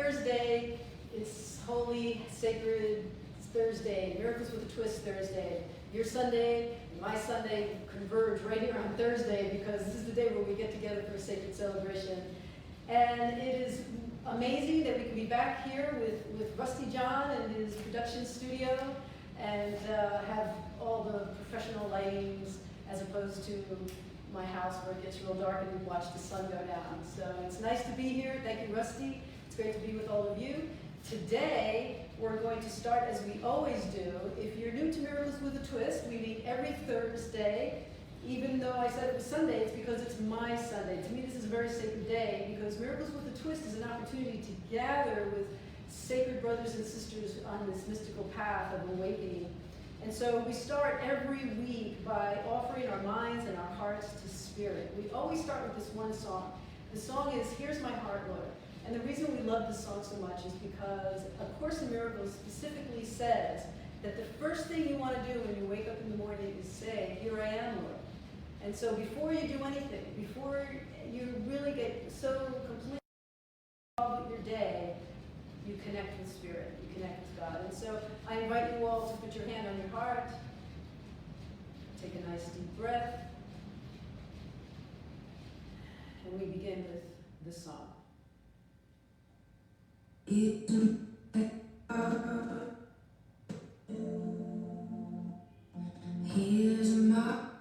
Thursday, it's Holy, Sacred Thursday, Miracles with a Twist Thursday. Your Sunday and my Sunday converge right here on Thursday because this is the day where we get together for a sacred celebration. And it is amazing that we can be back here with Rusty John and his production studio and have all the professional lightings as opposed to my house where it gets real dark and we watch the sun go down. So it's nice to be here. Thank you, Rusty. It's great to be with all of you. Today, we're going to start as we always do. If you're new to Miracles with a Twist, we meet every Thursday. Even though I said it was Sunday, it's because it's my Sunday. To me, this is a very sacred day because Miracles with a Twist is an opportunity to gather with sacred brothers and sisters on this mystical path of awakening. And so we start every week by offering our minds and our hearts to Spirit. We always start with this one song. The song is, Here's My Heart, Lord. And the reason we love this song so much is because A Course in Miracles specifically says that the first thing you want to do when you wake up in the morning is say, Here I am, Lord. And so before you do anything, before you really get so completely involved with your day, you connect with Spirit, you connect with God. And so I invite you all to put your hand on your heart, take a nice deep breath, and we begin with this song. Here's my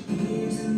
Here's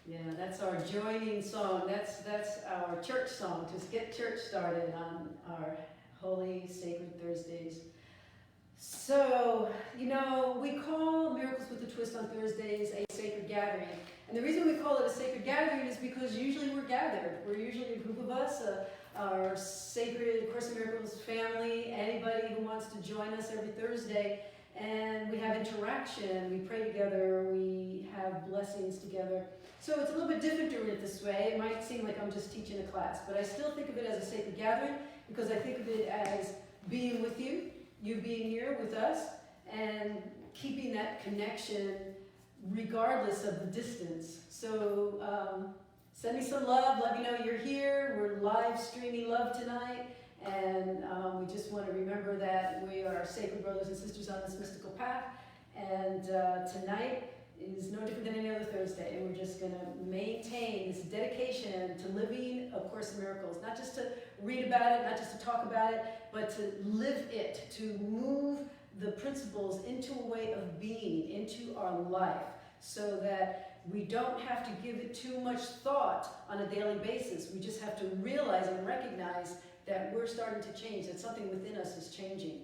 Yeah, that's our joining song. That's our church song. Just get church started on our Holy Sacred Thursdays. So, we call Miracles with a Twist on Thursdays a sacred gathering. And the reason we call it a sacred gathering is because usually we're gathered. We're usually a group of us, our sacred Course in Miracles family, anybody who wants to join us every Thursday. And we have interaction, we pray together, we have blessings together. So it's a little bit different doing it this way. It might seem like I'm just teaching a class, but I still think of it as a sacred gathering because I think of it as being with you, you being here with us, and keeping that connection regardless of the distance. So send me some love, let me know you're here. We're live streaming love tonight, and we just want to remember that we are sacred brothers and sisters on this mystical path, and tonight is no different than any other Thursday, and we're just going to maintain this dedication to living A Course in Miracles, not just to read about it, not just to talk about it, but to live it, to move the principles into a way of being, into our life, so that we don't have to give it too much thought on a daily basis. We just have to realize and recognize that we're starting to change, that something within us is changing.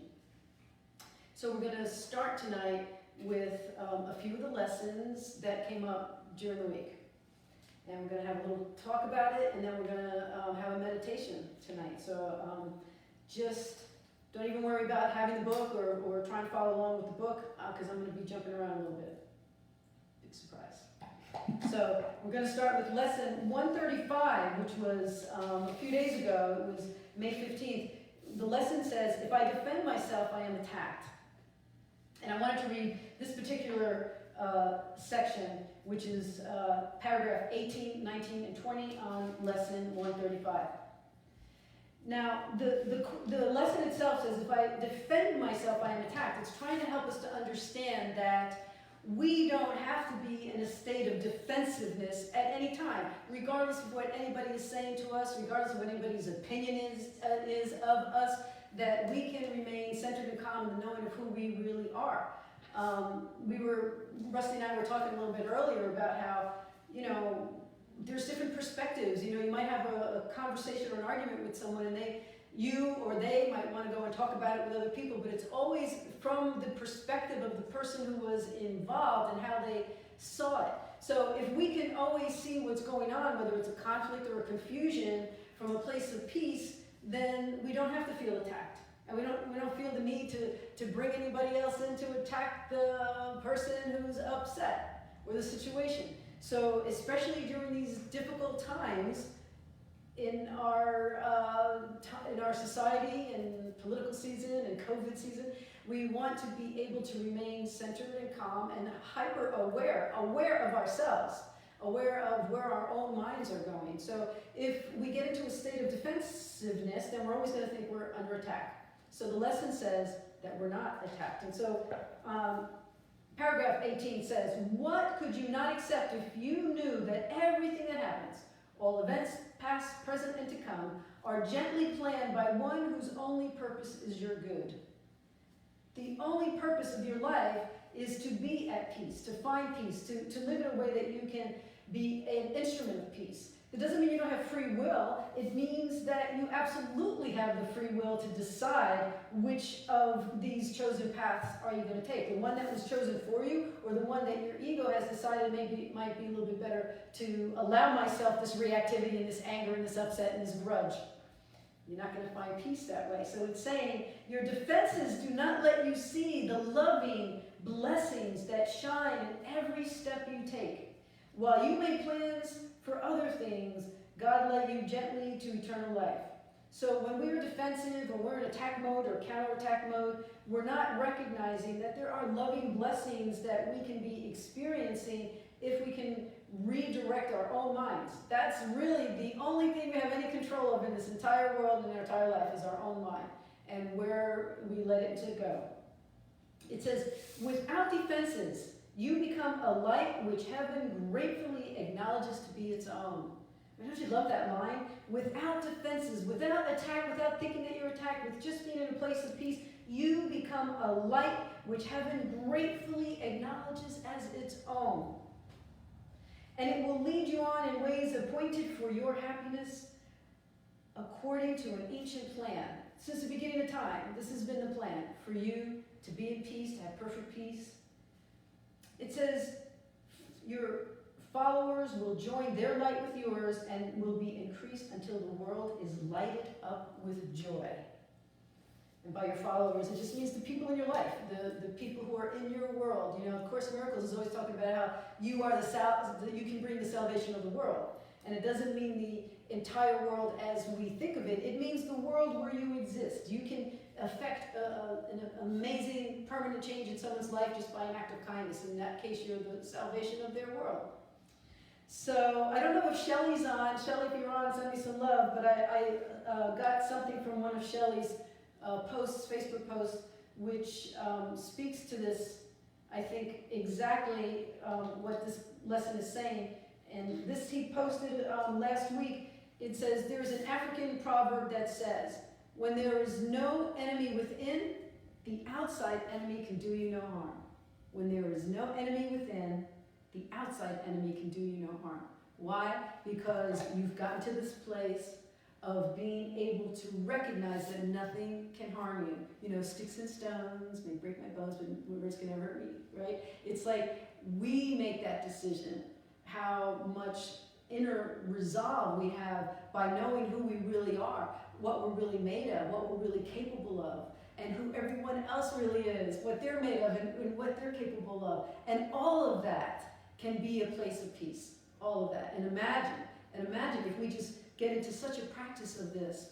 So we're going to start tonight with a few of the lessons that came up during the week. And we're going to have a little talk about it, and then we're going to have a meditation tonight. So just don't even worry about having the book or trying to follow along with the book, because I'm going to be jumping around a little bit. Big surprise. So we're going to start with lesson 135, which was a few days ago. It was May 15th. The lesson says, if I defend myself, I am attacked. And I wanted to read this particular section, which is paragraph 18, 19, and 20 on lesson 135. Now, the lesson itself says, if I defend myself, I am attacked. It's trying to help us to understand that we don't have to be in a state of defensiveness at any time, regardless of what anybody is saying to us, regardless of what anybody's opinion is of us, that we can remain centered and calm in the knowing of who we really are. Rusty and I were talking a little bit earlier about how, there's different perspectives. You might have a conversation or an argument with someone, and you or they might want to go and talk about it with other people, but it's always from the perspective of the person who was involved and how they saw it. So if we can always see what's going on, whether it's a conflict or a confusion, from a place of peace, then we don't have to feel attacked. And we don't feel the need to bring anybody else in to attack the person who's upset or the situation. So especially during these difficult times in our society and political season and COVID season, we want to be able to remain centered and calm and hyper aware of ourselves, aware of where our own minds are going. So if we get into a state of defensiveness, then we're always going to think we're under attack. So the lesson says that we're not attacked. And so paragraph 18 says, what could you not accept if you knew that everything that happens, all events, past, present, and to come, are gently planned by one whose only purpose is your good? The only purpose of your life is to be at peace, to find peace, to live in a way that you can be an instrument of peace. It doesn't mean you don't have free will. It means that you absolutely have the free will to decide which of these chosen paths are you going to take. The one that was chosen for you, or the one that your ego has decided maybe might be a little bit better to allow myself this reactivity and this anger and this upset and this grudge. You're not going to find peace that way. So it's saying your defenses do not let you see the loving blessings that shine in every step you take. While you make plans for other things, God led you gently to eternal life. So when we're defensive or we're in attack mode or counterattack mode, we're not recognizing that there are loving blessings that we can be experiencing if we can redirect our own minds. That's really the only thing we have any control of in this entire world and our entire life is our own mind and where we let it to go. It says, without defenses, you become a light which heaven gratefully acknowledges to be its own. Don't you love that line? Without defenses, without attack, without thinking that you're attacked, with just being in a place of peace, you become a light which heaven gratefully acknowledges as its own. and it will lead you on in ways appointed for your happiness according to an ancient plan. Since the beginning of time, this has been the plan for you to be in peace, to have perfect peace. It says your followers will join their light with yours and will be increased until the world is lighted up with joy. And by your followers, it just means the people in your life, the people who are in your world. You know, of Course in Miracles is always talking about how you are you can bring the salvation of the world. And it doesn't mean the entire world as we think of it. It means the world where you exist. You can affect an amazing permanent change in someone's life just by an act of kindness. In that case, you're the salvation of their world. So I don't know if Shelley's on. Shelley, if you're on, send me some love. But I got something from one of Shelley's posts, Facebook posts, which speaks to this, I think, exactly what this lesson is saying. And this he posted last week. It says, there's an African proverb that says, when there is no enemy within, the outside enemy can do you no harm. When there is no enemy within, the outside enemy can do you no harm. Why? Because you've gotten to this place of being able to recognize that nothing can harm you. You know, sticks and stones may break my bones, but words can never hurt me, right? It's like we make that decision, how much inner resolve we have by knowing who we really are, what we're really made of, what we're really capable of, and who everyone else really is, what they're made of, and what they're capable of. And all of that can be a place of peace, all of that. And imagine if we just get into such a practice of this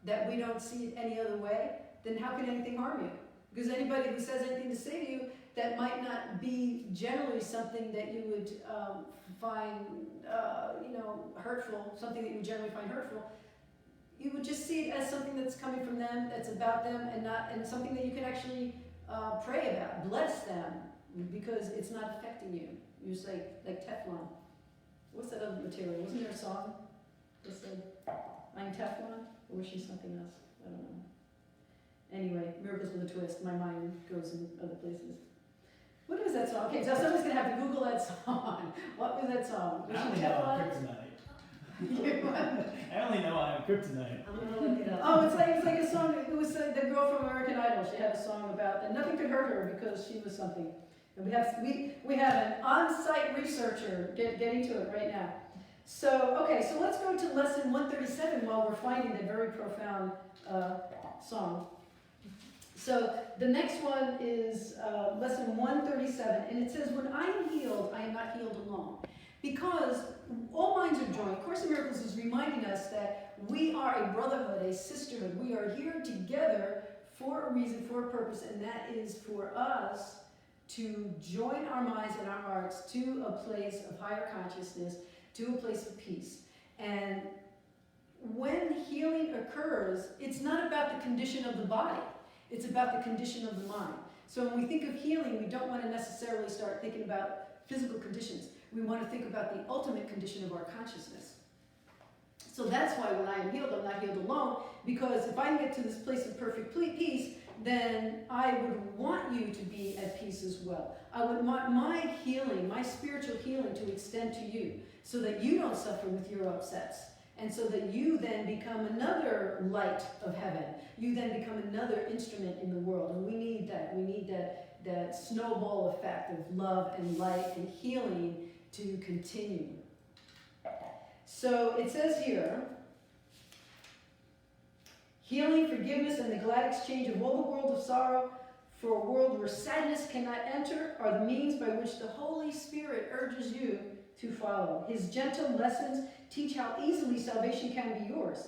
that we don't see it any other way, then how can anything harm you? Because anybody who says anything to say to you that might not be generally something that you would find, hurtful, something that you would generally find hurtful, you would just see it as something that's coming from them, that's about them, and something that you can actually pray about, bless them, because it's not affecting you. You're just like Teflon. What's that other material? Wasn't there a song that said, I'm Teflon? Or was she something else? I don't know. Anyway, Miracles with a Twist. My mind goes in other places. What was that song? Okay, so somebody's going to have to Google that song. What was that song? Was I only know I'm kryptonite. I only know I'm kryptonite. I'm going to look it up. Oh, it's like a song. It was the girl from American Idol. She had a song about, and nothing could hurt her because she was something. And we have an on-site researcher getting to it right now. So, okay, so let's go to lesson 137 while we're finding that very profound song. So the next one is lesson 137, and it says, when I am healed, I am not healed alone. Because all minds are joined. Course in Miracles is reminding us that we are a brotherhood, a sisterhood. We are here together for a reason, for a purpose, and that is for us to join our minds and our hearts to a place of higher consciousness, to a place of peace. And when healing occurs, it's not about the condition of the body. It's about the condition of the mind. So when we think of healing, we don't want to necessarily start thinking about physical conditions. We want to think about the ultimate condition of our consciousness. So that's why when I am healed, I'm not healed alone, because if I get to this place of perfect peace, then I would want you to be at peace as well. I would want my healing, my spiritual healing, to extend to you so that you don't suffer with your upsets. And so that you then become another light of heaven. You then become another instrument in the world. And we need that. We need that snowball effect of love and light and healing to continue. So it says here, healing, forgiveness, and the glad exchange of all the world of sorrow for a world where sadness cannot enter are the means by which the Holy Spirit urges you to follow. His gentle lessons teach how easily salvation can be yours,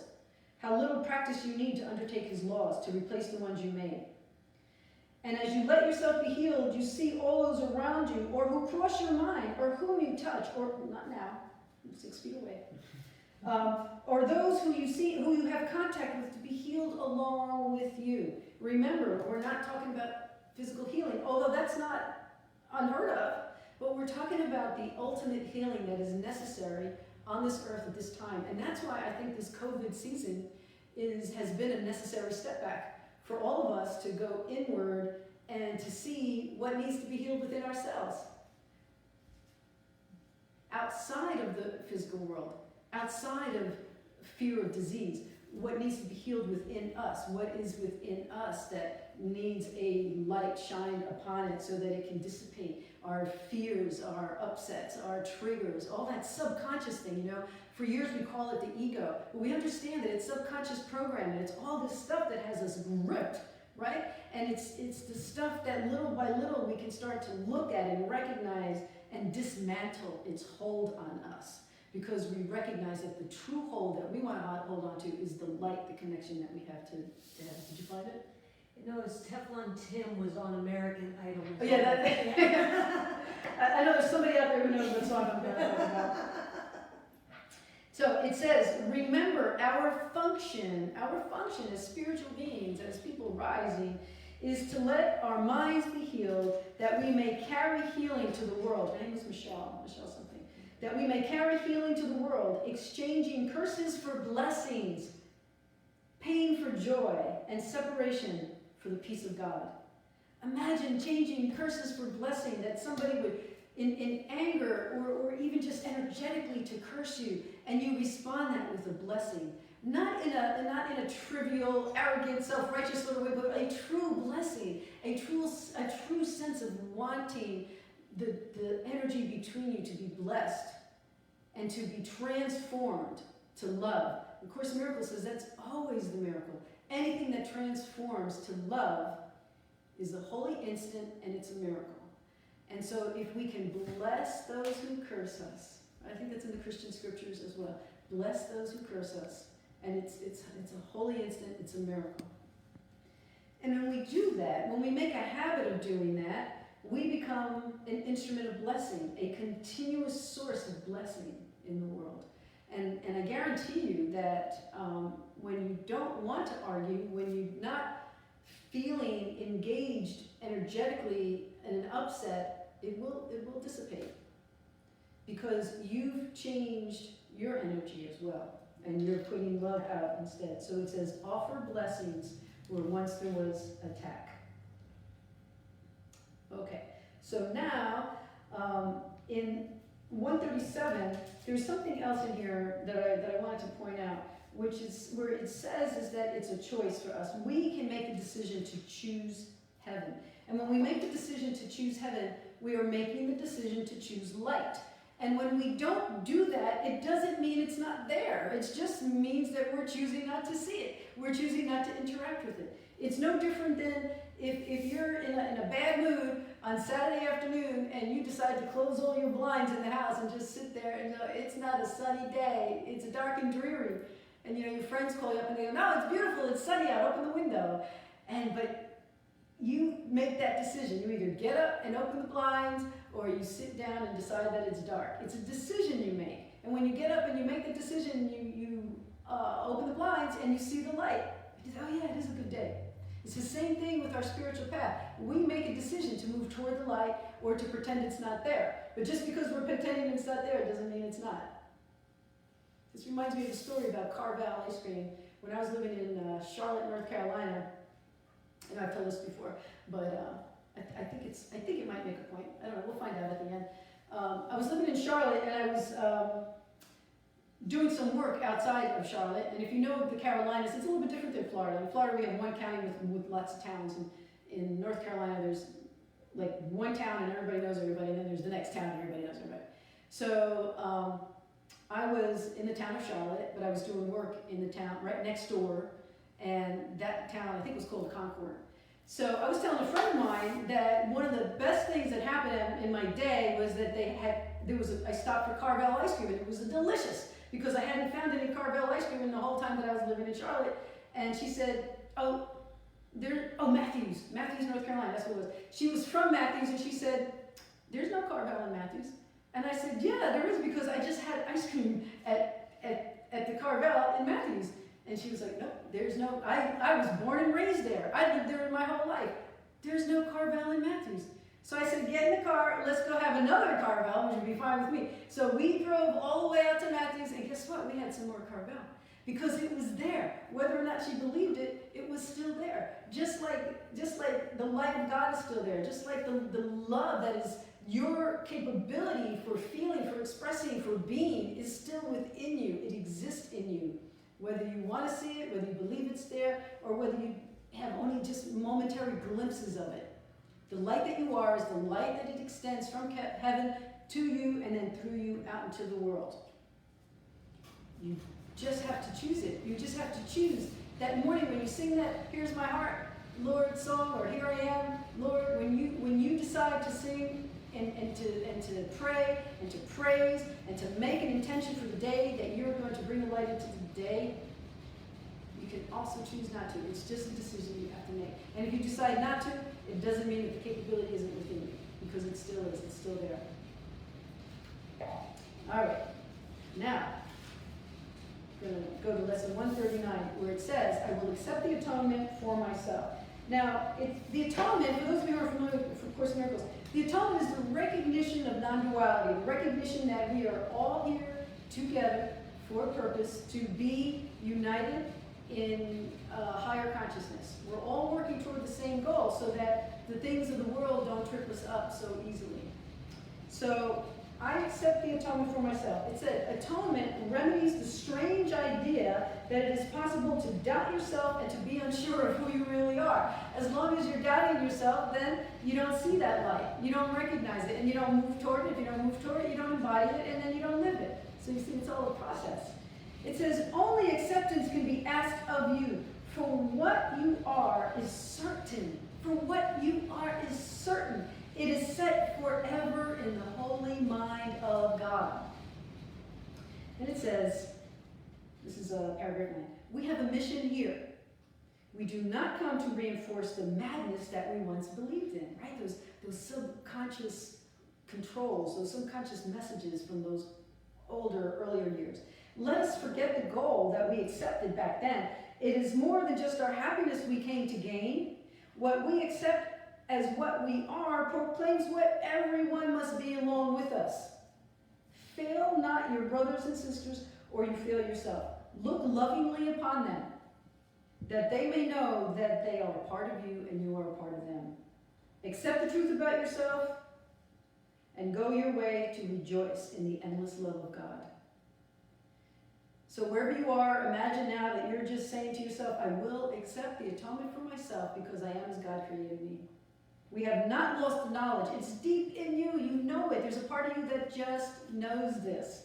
how little practice you need to undertake his laws to replace the ones you made. And as you let yourself be healed, you see all those around you, or who cross your mind, or whom you touch, or not now, I'm 6 feet away, or those who you see, who you have contact with, to be healed along with you. Remember, we're not talking about physical healing, although that's not unheard of, but we're talking about the ultimate healing that is necessary on this earth at this time. And that's why I think this COVID season has been a necessary step back for all of us to go inward and to see what needs to be healed within ourselves. outside of the physical world, outside of fear of disease, what needs to be healed within us, what is within us that needs a light shined upon it so that it can dissipate our fears, our upsets, our triggers, all that subconscious thing, you know. For years we call it the ego, but we understand that it's subconscious programming. It's all this stuff that has us gripped, right? And it's the stuff that little by little we can start to look at and recognize and dismantle its hold on us. Because we recognize that the true hold that we want to hold on to is the light, the connection that we have to heaven. Did you find it? You notice Teflon Tim was on American Idol. Oh yeah, I know there's somebody out there who knows what song I'm talking about. So it says, remember our function as spiritual beings, as people rising, is to let our minds be healed, that we may carry healing to the world. Her name was Michelle something. That we may carry healing to the world, exchanging curses for blessings, pain for joy, and separation for the peace of God. Imagine changing curses for blessing, that somebody would, in anger or even just energetically to curse you, and you respond that with a blessing. Not in a trivial, arrogant, self-righteous sort of way, but a true blessing, a true sense of wanting the energy between you to be blessed and to be transformed to love. Of course, Miracle says that's always the miracle. Anything that transforms to love is a holy instant, and it's a miracle. And so if we can bless those who curse us, I think that's in the Christian scriptures as well. Bless those who curse us, and it's a holy instant, it's a miracle. And when we do that, when we make a habit of doing that, we become an instrument of blessing, a continuous source of blessing in the world. And I guarantee you that when you don't want to argue, when you're not feeling engaged energetically in an upset, it will dissipate. Because you've changed your energy as well, and you're putting love out instead. So it says, offer blessings where once there was attack. Okay, so now in 137, there's something else in here that I wanted to point out, which is where it says is that it's a choice for us. We can make a decision to choose heaven. And when we make the decision to choose heaven, we are making the decision to choose light. And when we don't do that, it doesn't mean it's not there. It just means that we're choosing not to see it. We're choosing not to interact with it. It's no different than if you're in a bad mood on Saturday afternoon and you decide to close all your blinds in the house and just sit there and it's not a sunny day, it's dark and dreary. And your friends call you up and they go, no, it's beautiful, it's sunny out, open the window. But you make that decision. You either get up and open the blinds or you sit down and decide that it's dark. It's a decision you make. And when you get up and you make the decision, you open the blinds and you see the light. You say, oh yeah, it is a good day. It's the same thing with our spiritual path. We make a decision to move toward the light or to pretend it's not there. But just because we're pretending it's not there doesn't mean it's not. This reminds me of a story about Carvel ice cream. When I was living in Charlotte, North Carolina, and I've told this before, but I think it might make a point. I don't know, we'll find out at the end. I was living in Charlotte, and I was doing some work outside of Charlotte, and if you know the Carolinas, it's a little bit different than Florida. In Florida, we have one county with lots of towns, and in North Carolina, there's like one town and everybody knows everybody, and then there's the next town and everybody knows everybody. So I was in the town of Charlotte, but I was doing work in the town right next door, and that town, I think, was called Concord. So I was telling a friend of mine that one of the best things that happened in my day was that I stopped for Carvel ice cream, and it was delicious, because I hadn't found any Carvel ice cream in the whole time that I was living in Charlotte. And she said, Matthews, North Carolina, that's what it was. She was from Matthews, and she said, there's no Carvel in Matthews. And I said, yeah, there is, because I just had ice cream at the Carvel in Matthews. And she was like, no, there's no, I was born and raised there. I lived there my whole life. There's no Carvel in Matthews. So I said, get in the car, let's go have another Carvel, which would be fine with me. So we drove all the way out to Matthews, and guess what? We had some more Carvel. Because it was there. Whether or not she believed it, it was still there. Just like the light of God is still there. Just like the love your capability for feeling, for expressing, for being is still within you. It exists in you. Whether you want to see it, whether you believe it's there, or whether you have only just momentary glimpses of it. The light that you are is the light that it extends from heaven to you and then through you out into the world. You just have to choose it. You just have to choose. That morning when you sing that "Here's My Heart, Lord" song, or "Here I Am, Lord," when you decide to sing and to pray and to praise and to make an intention for the day that you're going to bring the light into the day, you can also choose not to. It's just a decision you have to make. And if you decide not to, it doesn't mean that the capability isn't within you, because it still is. It's still there. All right. Now, I'm going to go to lesson 139, where it says, "I will accept the atonement for myself." Now, the atonement, for those of you who are familiar with Course in Miracles, the atonement is the recognition of non-duality, the recognition that we are all here together for a purpose, to be united in higher consciousness. We're all working toward the same goal so that the things of the world don't trip us up so easily. So, I accept the atonement for myself. It said, atonement remedies the strange idea that it is possible to doubt yourself and to be unsure of who you really are. As long as you're doubting yourself, then you don't see that light. You don't recognize it, and you don't move toward it. If you don't move toward it, you don't embody it, and then you don't live it. So you see, it's all a process. It says, only acceptance can be asked of you, for what you are is certain. For what you are is certain. It is set forever in the holy mind of God. And it says, this is paragraph 9, we have a mission here. We do not come to reinforce the madness that we once believed in, right? Those subconscious controls, those subconscious messages from those earlier years. Let us forget the goal that we accepted back then. It is more than just our happiness we came to gain. What we accept as what we are proclaims what everyone must be along with us. Fail not your brothers and sisters, or you fail yourself. Look lovingly upon them, that they may know that they are a part of you and you are a part of them. Accept the truth about yourself and go your way to rejoice in the endless love of God. So wherever you are, imagine now that you're just saying to yourself, I will accept the atonement for myself because I am as God created me. We have not lost the knowledge. It's deep in you. You know it. There's a part of you that just knows this.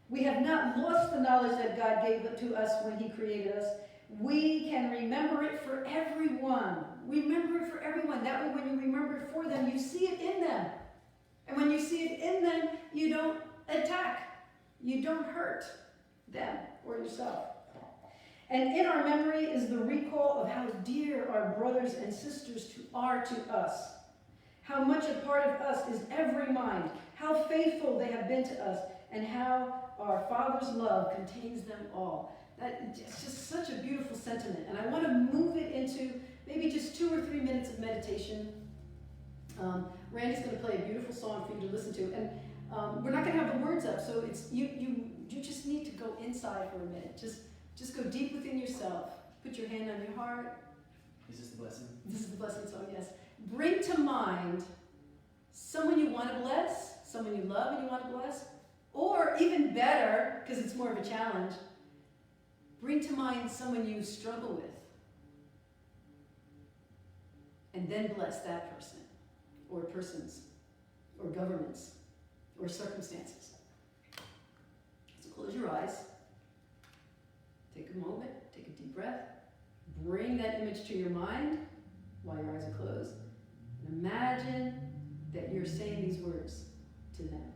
We have not lost the knowledge that God gave it to us when He created us. We can remember it for everyone. Remember it for everyone. That way when you remember it for them, you see it in them. And when you see it in them, you don't attack. You don't hurt them or yourself. And in our memory is the recall of how dear our brothers and sisters are to us. How much a part of us is every mind. How faithful they have been to us. And how our Father's love contains them all. It's just such a beautiful sentiment. And I want to move it into maybe just 2 or 3 minutes of meditation. Randy's going to play a beautiful song for you to listen to. And we're not going to have the words up. So it's you just need to go inside for a minute. Just go deep within yourself. Put your hand on your heart. Is this the blessing? This is the blessing song, yes. Bring to mind someone you want to bless, someone you love and you want to bless, or even better, because it's more of a challenge, bring to mind someone you struggle with. And then bless that person, or persons, or governments, or circumstances. So close your eyes. Take a moment, take a deep breath, bring that image to your mind while your eyes are closed, and imagine that you're saying these words to them.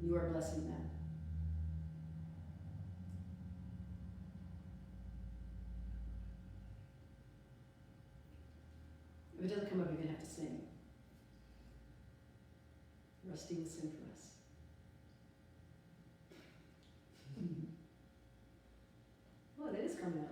You are blessing them. If it doesn't come up, you're going to have to sing. Rusty will sing for us. Oh, that is coming up.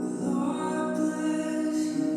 Lord bless you.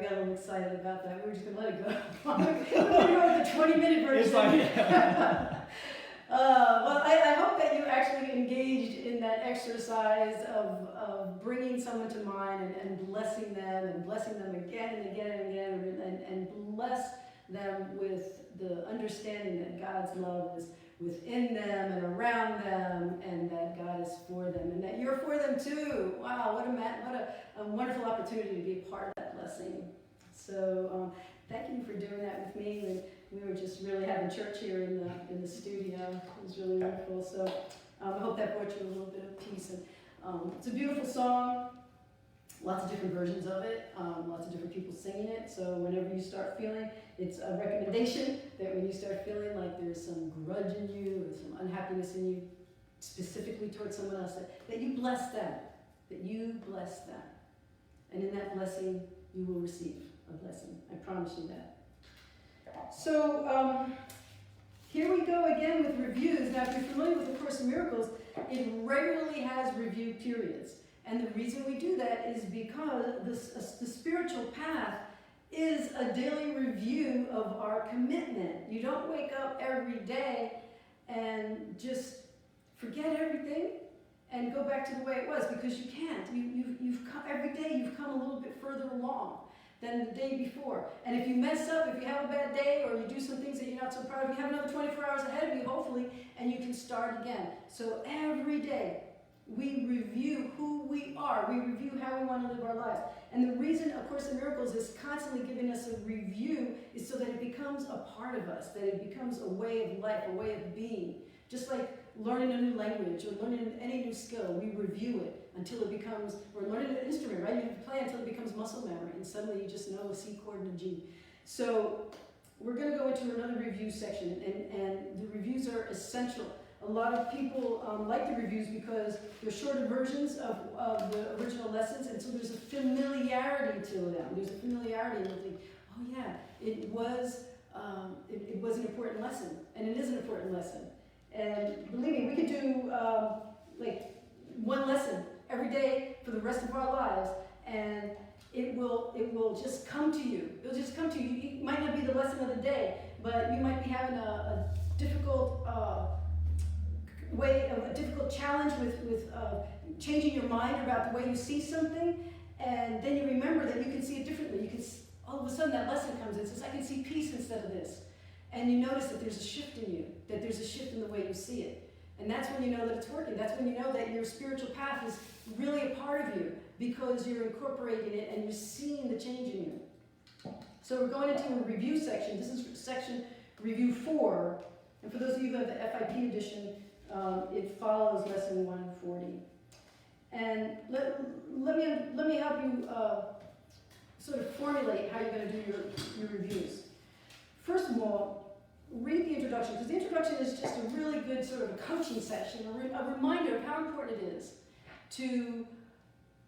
got a little excited about that. We were just going to let it go. We're going to go with the 20-minute version. It's like, Well, I hope that you actually engaged in that exercise of bringing someone to mind and blessing them again and again and again, and bless them with the understanding that God's love is within them and around them, and that God is for them, and that you're for them too. Wow, what a wonderful opportunity to be a part of that blessing. So thank you for doing that with me. And we were just really having church here in the studio. It was really wonderful. So I hope that brought you a little bit of peace. And it's a beautiful song. Lots of different versions of it. Lots of different people singing it. So whenever you start feeling, it's a recommendation that when you start feeling like there's some grudge in you or some unhappiness in you, specifically towards someone else, that you bless them. That you bless them. And in that blessing, you will receive a blessing. I promise you that. So here we go again with reviews. Now, if you're familiar with the Course in Miracles, it regularly has review periods. And the reason we do that is because the spiritual path is a daily review of our commitment. You don't wake up every day and just forget everything and go back to the way it was, because you can't. You've come, every day you've come a little bit further along than the day before. And if you mess up, if you have a bad day, or you do some things that you're not so proud of, you have another 24 hours ahead of you, hopefully, and you can start again. So every day, we review who we are. We review how we want to live our lives. And the reason A Course in Miracles is constantly giving us a review is so that it becomes a part of us, that it becomes a way of life, a way of being. Just like learning a new language or learning any new skill, we review it until it becomes, or learning an instrument, right? You play until it becomes muscle memory, and suddenly you just know a C chord and a G. So we're going to go into another review section, and the reviews are essential. A lot of people like the reviews because they're shorter versions of the original lessons, and so there's a familiarity to them. There's a familiarity, and you think, oh yeah, it was an important lesson, and it is an important lesson. And believe me, we could do like one lesson every day for the rest of our lives, and it will just come to you. It'll just come to you. It might not be the lesson of the day, but you might be having a difficult a difficult challenge with changing your mind about the way you see something, and then you remember that you can see it differently. You can all of a sudden that lesson comes and says, I can see peace instead of this. And you notice that there's a shift in you, that there's a shift in the way you see it. And that's when you know that it's working. That's when you know that your spiritual path is really a part of you, because you're incorporating it and you're seeing the change in you. So we're going into a review section. This is section review 4. And for those of you who have the FIP edition, it follows lesson 140. And let me help you sort of formulate how you're going to do your reviews. First of all, read the introduction, because the introduction is just a really good sort of a coaching session, a reminder of how important it is to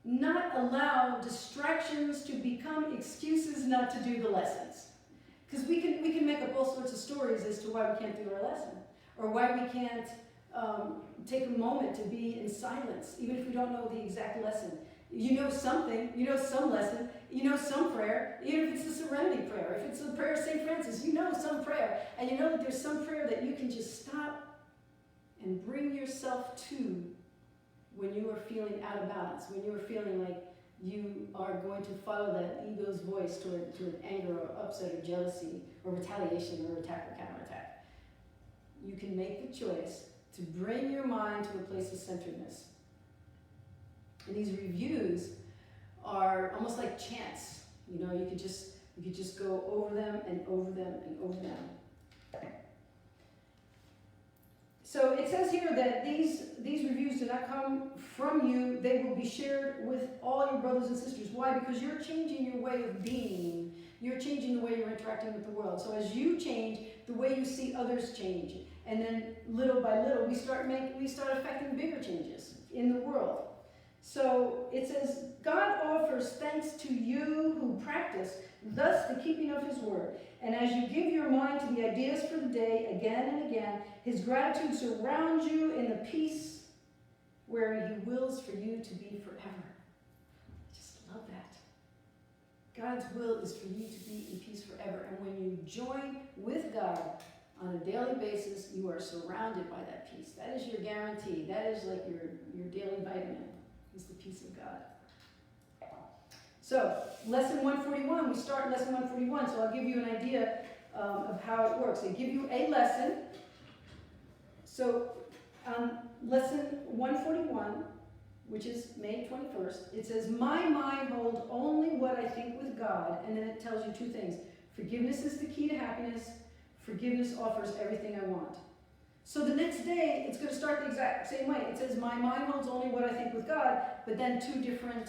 not allow distractions to become excuses not to do the lessons. Because we can make up all sorts of stories as to why we can't do our lesson, or why we can't take a moment to be in silence, even if we don't know the exact lesson. You know something, you know some lesson, you know some prayer, even if it's the Serenity Prayer, if it's the prayer of St. Francis, you know some prayer, and you know that there's some prayer that you can just stop and bring yourself to when you are feeling out of balance, when you are feeling like you are going to follow that ego's voice toward anger or upset or jealousy or retaliation or attack or counterattack. You can make the choice to bring your mind to a place of centeredness. And these reviews are almost like chants. You know, you could just go over them and over them and over them. So it says here that these reviews do not come from you. They will be shared with all your brothers and sisters. Why? Because you're changing your way of being. You're changing the way you're interacting with the world. So as you change, the way you see others change. And then little by little, we start affecting bigger changes in the world. So it says, God offers thanks to you who practice, thus the keeping of his word. And as you give your mind to the ideas for the day again and again, his gratitude surrounds you in the peace where he wills for you to be forever. I just love that. God's will is for you to be in peace forever. And when you join with God on a daily basis, you are surrounded by that peace. That is your guarantee. That is like your daily vitamin, is the peace of God. So, lesson 141, we start lesson 141, so I'll give you an idea of how it works. They give you a lesson. So, lesson 141, which is May 21st, it says, my mind holds only what I think with God, and then it tells you two things. Forgiveness is the key to happiness. Forgiveness offers everything I want. So the next day, it's going to start the exact same way. It says, my mind holds only what I think with God, but then two different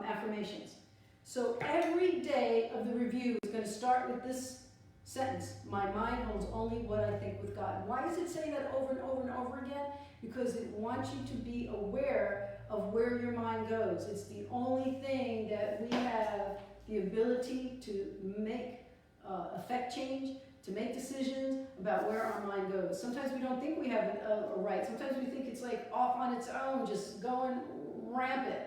affirmations. So every day of the review is going to start with this sentence, my mind holds only what I think with God. Why does it say that over and over and over again? Because it wants you to be aware of where your mind goes. It's the only thing that we have the ability to make, affect change, to make decisions about where our mind goes. Sometimes we don't think we have a right. Sometimes we think it's like off on its own, just going rampant.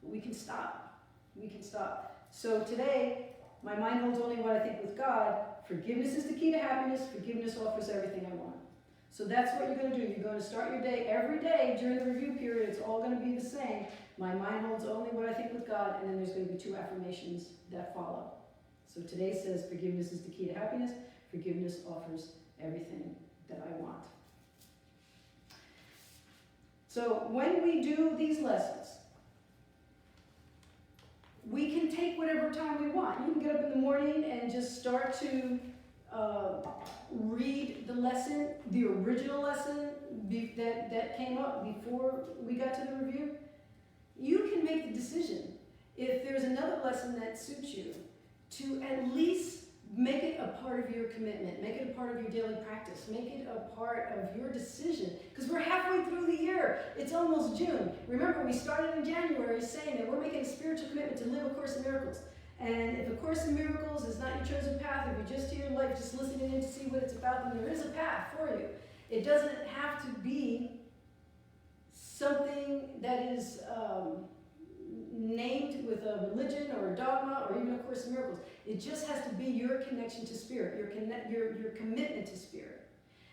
We can stop. We can stop. So today, my mind holds only what I think with God. Forgiveness is the key to happiness. Forgiveness offers everything I want. So that's what you're going to do. You're going to start your day every day during the review period. It's all going to be the same. My mind holds only what I think with God, and then there's going to be two affirmations that follow. So today says forgiveness is the key to happiness. Forgiveness offers everything that I want. So when we do these lessons, we can take whatever time we want. You can get up in the morning and just start to read the lesson, the original lesson that came up before we got to the review. You can make the decision, if there's another lesson that suits you, to at least make it a part of your commitment, make it a part of your daily practice, make it a part of your decision. Because we're halfway through the year. It's almost June. Remember, we started in January saying that we're making a spiritual commitment to live A Course in Miracles. And if A Course in Miracles is not your chosen path, if you're just here in life, just listening in to see what it's about, then there is a path for you. It doesn't have to be something that is named with a religion or a dogma or even A Course in Miracles. It just has to be your connection to Spirit, your commitment to Spirit.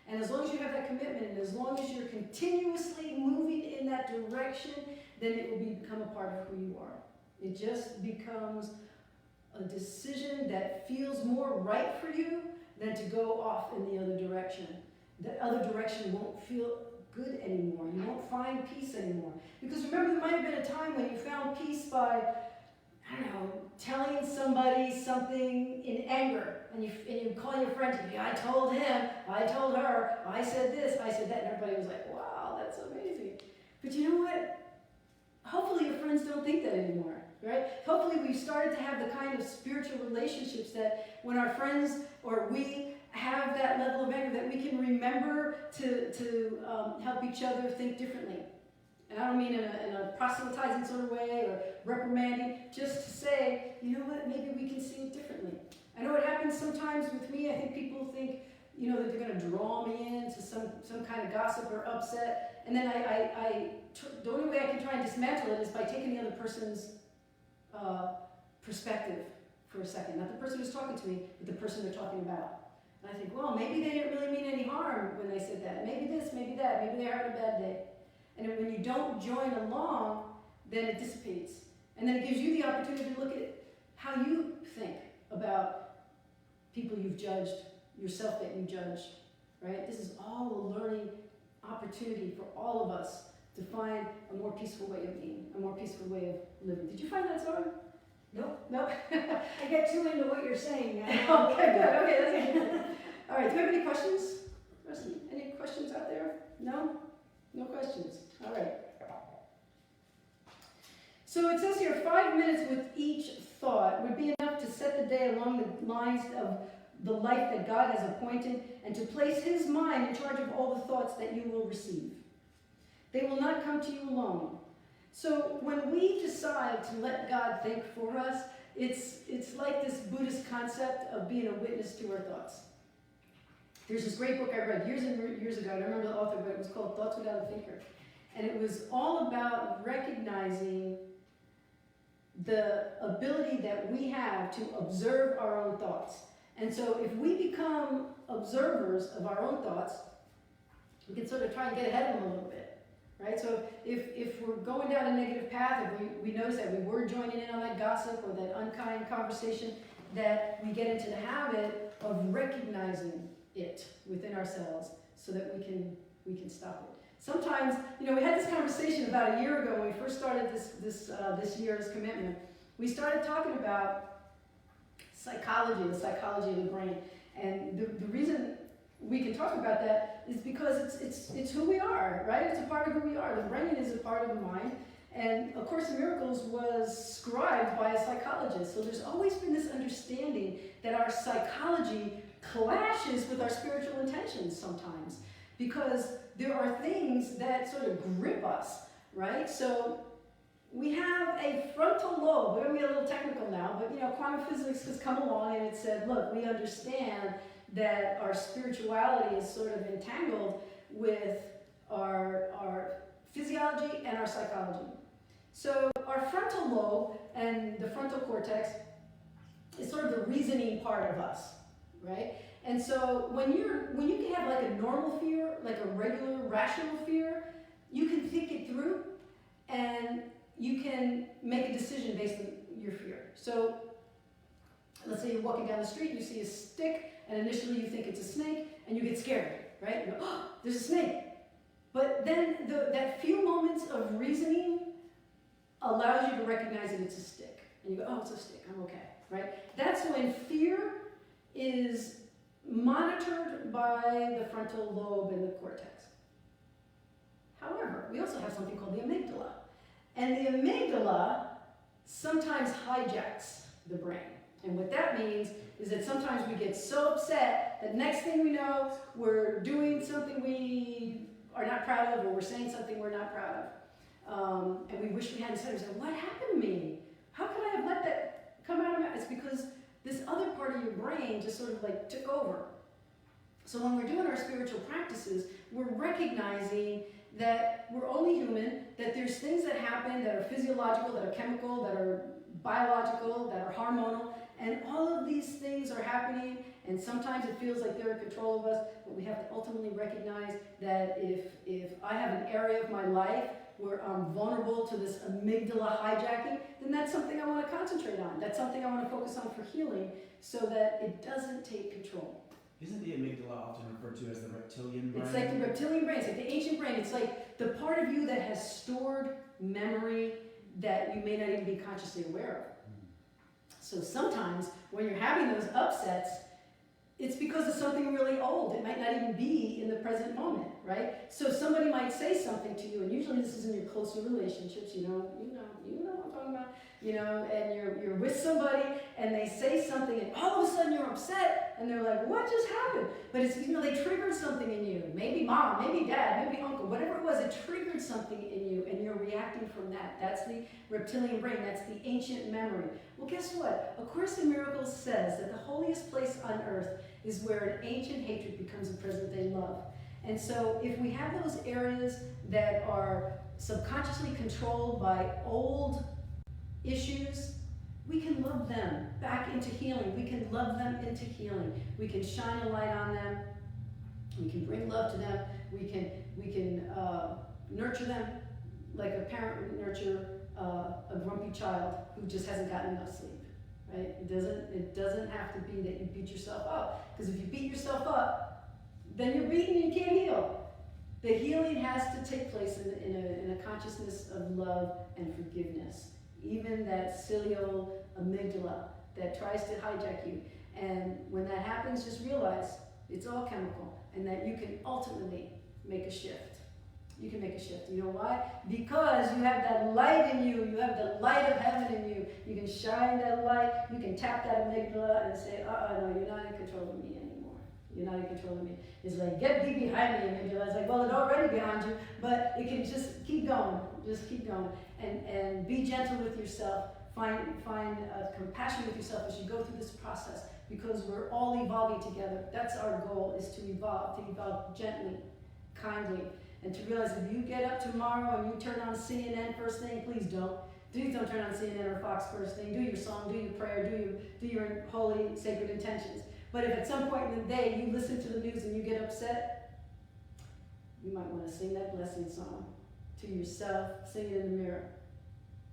And as long as you have that commitment, and as long as you're continuously moving in that direction, then it will become a part of who you are. It just becomes a decision that feels more right for you than to go off in the other direction. The other direction won't feel good anymore. You won't find peace anymore. Because remember, there might have been a time when you found peace by, I don't know, telling somebody something in anger. And you call your friend to me, I told him, I told her, I said this, I said that. And everybody was like, wow, that's amazing. But you know what? Hopefully your friends don't think that anymore. Right? Hopefully we've started to have the kind of spiritual relationships that when our friends or we have that level of anger, that we can remember to help each other think differently. And I don't mean in a proselytizing sort of way or reprimanding, just to say, you know what, maybe we can see it differently. I know it happens sometimes with me. I think people think, you know, that they're going to draw me into some kind of gossip or upset. And then the only way I can try and dismantle it is by taking the other person's perspective for a second. Not the person who's talking to me, but the person they're talking about. And I think, well, maybe they didn't really mean any harm when they said that. Maybe this, maybe that, maybe they had a bad day. And when you don't join along, then it dissipates. And then it gives you the opportunity to look at how you think about people you've judged, yourself that you judged, right? This is all a learning opportunity for all of us to find a more peaceful way of being, a more peaceful way of living. Did you find that song? Nope. Nope. I get too into what you're saying. Okay, good. Okay, that's good. All right, do we have any questions? Any questions out there? No? No questions. All right. So it says here, 5 minutes with each thought would be enough to set the day along the lines of the life that God has appointed and to place His mind in charge of all the thoughts that you will receive. They will not come to you alone. So when we decide to let God think for us, it's like this Buddhist concept of being a witness to our thoughts. There's this great book I read years and years ago. I don't remember the author, but it was called Thoughts Without a Thinker. And it was all about recognizing the ability that we have to observe our own thoughts. And so if we become observers of our own thoughts, we can sort of try and get ahead of them a little bit, right? So if we're going down a negative path, if we notice that we were joining in on that gossip or that unkind conversation, that we get into the habit of recognizing it within ourselves so that we can stop it. Sometimes, we had this conversation about a year ago when we first started this year's commitment. We started talking about psychology, the psychology of the brain. And the reason we can talk about that is because it's who we are, right? It's a part of who we are. The brain is a part of the mind. And A Course in Miracles was scribed by a psychologist. So there's always been this understanding that our psychology clashes with our spiritual intentions sometimes, because there are things that sort of grip us, right? So we have a frontal lobe. We're going to get a little technical now, but quantum physics has come along and it said, look, we understand that our spirituality is sort of entangled with our physiology and our psychology. So our frontal lobe and the frontal cortex is sort of the reasoning part of us, right? And so when you can have like a normal fear, like a regular rational fear, you can think it through and you can make a decision based on your fear. So let's say you're walking down the street, you see a stick, and initially you think it's a snake, and you get scared, right? You go, oh, there's a snake. But then that few moments of reasoning allows you to recognize that it's a stick. And you go, oh, it's a stick, I'm okay, right? That's when fear is monitored by the frontal lobe and the cortex. However, we also have something called the amygdala. And the amygdala sometimes hijacks the brain. And what that means is that sometimes we get so upset that next thing we know, we're doing something we are not proud of, or we're saying something we're not proud of. And we wish we hadn't said it. We say, what happened to me? How could I have let that come out of my mouth? It's because this other part of your brain just sort of like took over. So when we're doing our spiritual practices, we're recognizing that we're only human, that there's things that happen that are physiological, that are chemical, that are biological, that are hormonal, and all of these things are happening, and sometimes it feels like they're in control of us, but we have to ultimately recognize that if I have an area of my life where I'm vulnerable to this amygdala hijacking, then that's something I want to concentrate on. That's something I want to focus on for healing so that it doesn't take control. Isn't the amygdala often referred to as the reptilian brain? It's like the reptilian brain, it's like the ancient brain. It's like the part of you that has stored memory that you may not even be consciously aware of. So sometimes when you're having those upsets, it's because of something really old. It might not even be in the present moment, right? So somebody might say something to you, and usually this is in your closer relationships, you know what I'm talking about, and you're with somebody, and they say something, and all of a sudden you're upset, and they're like, what just happened? But it's, they triggered something in you. Maybe mom, maybe dad, maybe uncle, whatever it was, it triggered something in you, and you're reacting from that. That's the reptilian brain. That's the ancient memory. Well, guess what? A Course in Miracles says that the holiest place on earth is where an ancient hatred becomes a present-day love. And so if we have those areas that are subconsciously controlled by old issues, we can love them back into healing. We can love them into healing. We can shine a light on them. We can bring love to them. We can nurture them like a parent would nurture a grumpy child who just hasn't gotten enough sleep. Right? It doesn't have to be that you beat yourself up. Because if you beat yourself up, then you're beaten and you can't heal. The healing has to take place in a consciousness of love and forgiveness. Even that silly old amygdala that tries to hijack you. And when that happens, just realize it's all chemical, and that you can ultimately make a shift. You can make a shift. You know why? Because you have that light in you. You have the light of heaven in you. You can shine that light. You can tap that amygdala and say, no, you're not in control of me anymore. You're not in control of me. It's like, get thee behind me, amygdala. It's like, well, it's already behind you, but it can just keep going. Just keep going. And be gentle with yourself. Find compassion with yourself as you go through this process, because we're all evolving together. That's our goal, is to evolve gently, kindly. And to realize if you get up tomorrow and you turn on CNN first thing, please don't. Please don't turn on CNN or Fox first thing. Do your song, do your prayer, do your holy, sacred intentions. But if at some point in the day you listen to the news and you get upset, you might want to sing that blessing song to yourself, sing it in the mirror,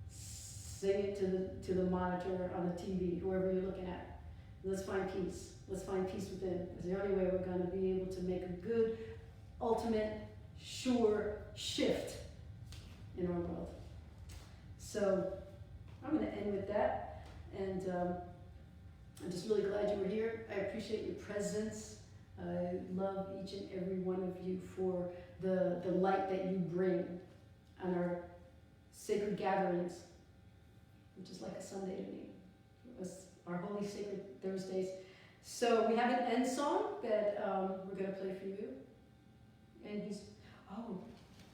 sing it to the monitor on the TV, whoever you're looking at. Let's find peace. Let's find peace within. It's the only way we're going to be able to make a good, ultimate, sure shift in our world. So I'm going to end with that, and I'm just really glad you were here. I appreciate your presence. I love each and every one of you for the light that you bring on our sacred gatherings, which is like a Sunday to me. It was our Holy Sacred Thursdays. So we have an end song that we're going to play for you. And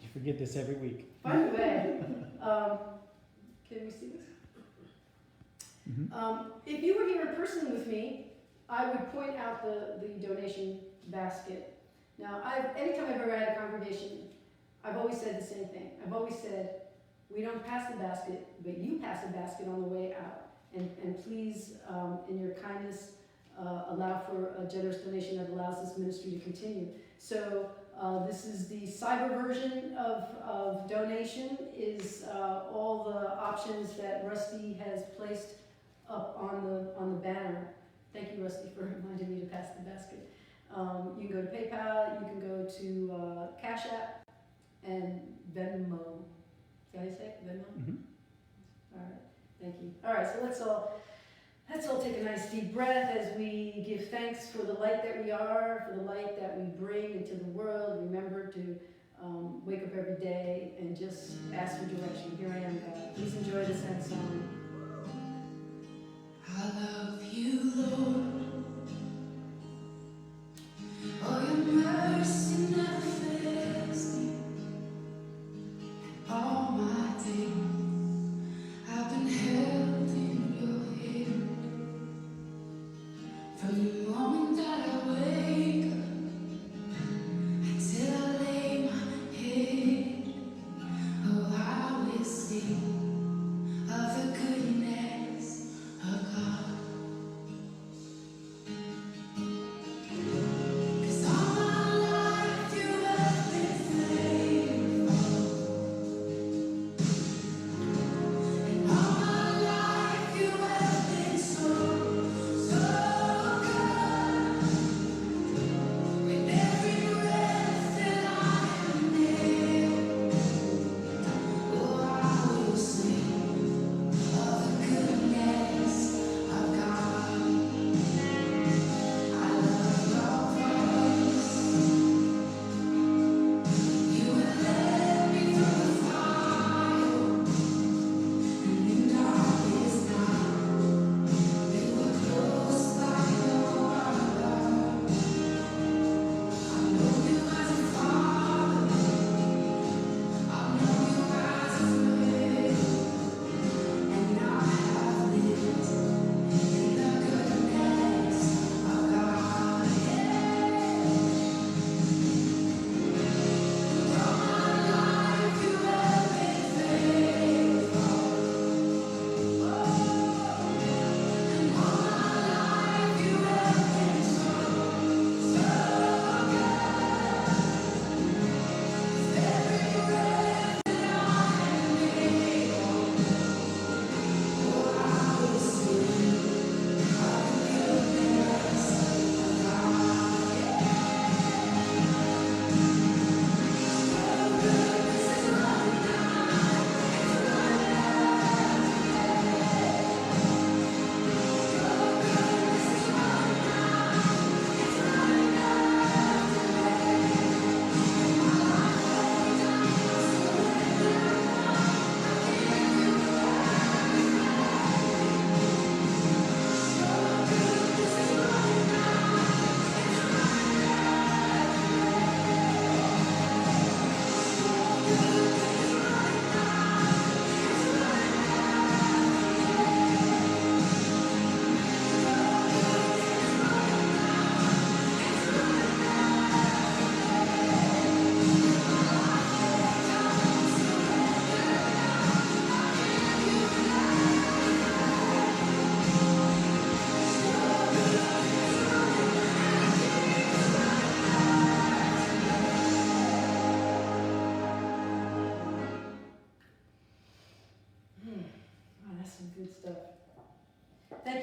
You forget this every week. by the way, can we see this? Mm-hmm. If you were here in person with me, I would point out the donation basket. Now, anytime I've ever had a congregation, I've always said the same thing. I've always said, we don't pass the basket, but you pass the basket on the way out. And please, in your kindness, allow for a generous donation that allows this ministry to continue. So this is the cyber version of donation, is all the options that Rusty has placed up on the banner. Thank you, Rusty, for reminding me to pass the basket. You can go to PayPal, you can go to Cash App, and Venmo. Is that how you say it? Venmo? Mm-hmm. All right, thank you. All right, so let's all take a nice deep breath as we give thanks for the light that we are, for the light that we bring into the world. Remember to wake up every day and just ask for direction. Here I am, God. Please enjoy this end song. I love you, Lord. Oh, your mercy never fails me. All my days I've been held in your hand. From the moment that I wake up until I lay my head, oh, I will sing of the goodness of God.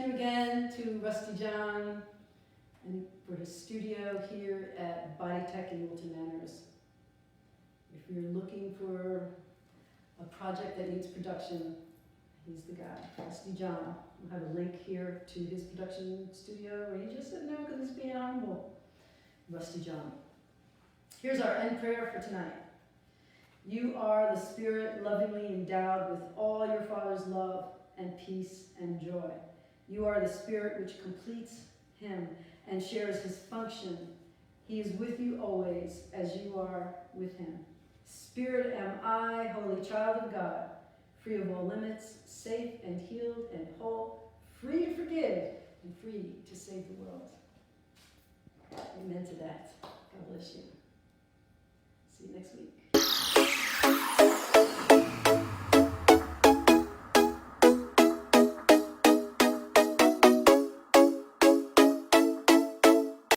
you again to Rusty John and for his studio here at Body Tech in Wilton Manors. If you're looking for a project that needs production, he's the guy, Rusty John. We'll have a link here to his production studio, or he just said no because he's being humble. Rusty John. Here's our end prayer for tonight. You are the Spirit lovingly endowed with all your Father's love and peace and joy. You are the Spirit which completes him and shares his function. He is with you always as you are with him. Spirit am I, holy child of God, free of all limits, safe and healed and whole, free to forgive and free to save the world. Amen to that. God bless you.